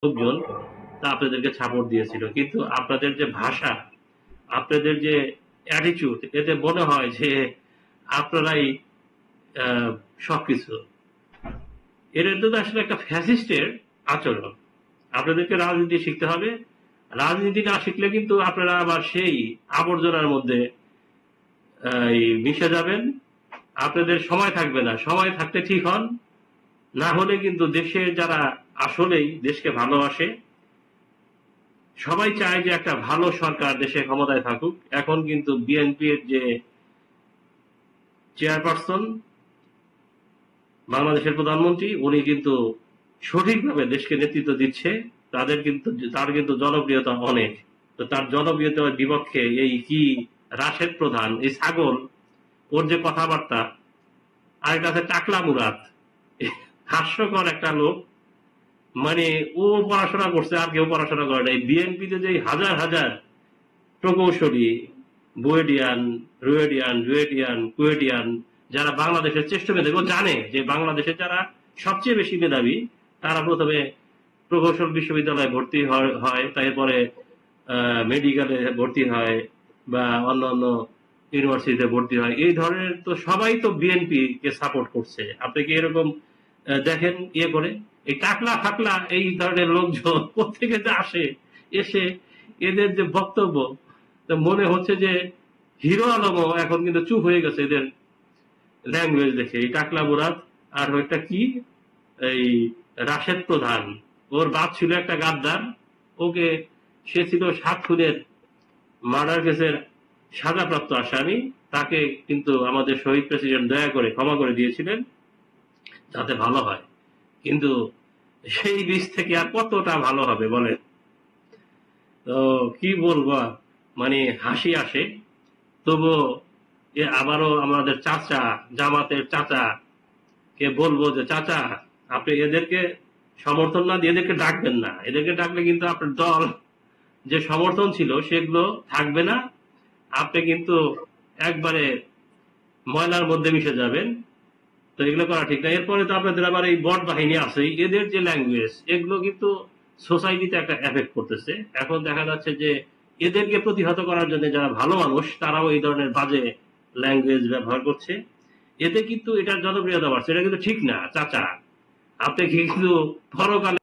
লোকজন তা আপনাদেরকে সাপোর্ট দিয়েছিল, কিন্তু আপনাদের যে ভাষা, আপনাদের যে অ্যাটিটিউড, এতে মনে হয় যে আপনারাই সবকিছু। এটা তো আসলে একটা ফ্যাসিস্টের আচরণ। আপনাদেরকে রাজনীতি শিখতে হবে। রাজনীতি না শিখলে কিন্তু আপনারা আবার সেই আবর্জনার মধ্যে মিশে যাবেন। আপনাদের সময় থাকবে না। সময় থাকতে ঠিক হন, না হলে কিন্তু দেশে যারা আসলেই দেশকে ভালোবাসে, সবাই চায় যে একটা ভালো সরকার দেশে ক্ষমতায় থাকুক। এখন কিন্তু বিএনপির যে চেয়ারপারসন, বাংলাদেশের প্রধানমন্ত্রী, উনি কিন্তু সঠিকভাবে দেশকে নেতৃত্ব দিচ্ছে। তার কিন্তু জনপ্রিয়তা অনেক। তো তার জনপ্রিয়তার বিপক্ষে এই কি রাশেদ প্রধান, এই ছাগল, ওর যে কথাবার্তা, আর একটা আছে টাকলা মুরাদ, হাস্যকর একটা লোক। মানে ও পড়াশোনা করছে, আর কেউ পড়াশোনা করে নাই। বিএনপিতে যে হাজার হাজার প্রকৌশলী, বুয়েডিয়ান, কুয়েডিয়ান যারা বাংলাদেশের শ্রেষ্ঠ মেধাবী, ও জানে যে বাংলাদেশে যারা সবচেয়ে বেশি মেধাবী তারা প্রথমে প্রকৌশল বিশ্ববিদ্যালয়ে ভর্তি হয়, তারপরে মেডিকেলে ভর্তি হয় বা অন্যান্য ইউনিভার্সিটিতে ভর্তি হয়। এই ধরনের তো সবাই তো বিএনপি কে সাপোর্ট করছে। আপনি কি এরকম দেখেন ইয়ে করে? এই টাকলা ফাকলা এই ধরনের লোকজন কোথেকে যে আসে, এসে এদের যে বক্তব্য, তো মনে হচ্ছে যে হিরো আলমও এখন কিন্তু চুপ হয়ে গেছে এদের ল্যাঙ্গুয়েজ দেখে। এই টাকলা মুরাদ আর একটা কি, এই রাশেদ প্রধান, ওর বাপ ছিল একটা গাদ্দার। ওকে, সে ছিল 7 খুনের মার্ডার কেসের সাজাপ্রাপ্ত আসামি। তাকে কিন্তু আমাদের শহীদ প্রেসিডেন্ট দয়া করে ক্ষমা করে দিয়েছিলেন যাতে ভালো হয়। কিন্তু সেই বীজ থেকে আর কতটা ভালো হবে বলেন? তো কি বলবো আর, মানে হাসি আসে। তবু এ আবারও আমাদের চাচা, জামাতের চাচা কে বলবো যে চাচা, আপনি এদেরকে সমর্থন না দিয়ে এদেরকে ডাকবেন না। এদেরকে ডাকলে কিন্তু আপনার দল যে সমর্থন ছিল সেগুলো থাকবে না। আপনি কিন্তু একবারে ময়লার মধ্যে মিশে যাবেন। তো এগুলো করা ঠিক না। এরপরে তো আপনাদের আবার এই বট বাহিনী আছে, এদের যে ল্যাঙ্গুয়েজ, এগুলো কিন্তু সোসাইটিতে একটা এফেক্ট করতেছে। এখন দেখা যাচ্ছে যে এদেরকে প্রতিহত করার জন্য যারা ভালো মানুষ তারাও এই ধরনের বাজে ল্যাঙ্গুয়েজ ব্যবহার করছে। এতে কিন্তু এটার জনপ্রিয়তা বাড়ছে। এটা কিন্তু ঠিক না চাচা। আপনি কিন্তু পরকালে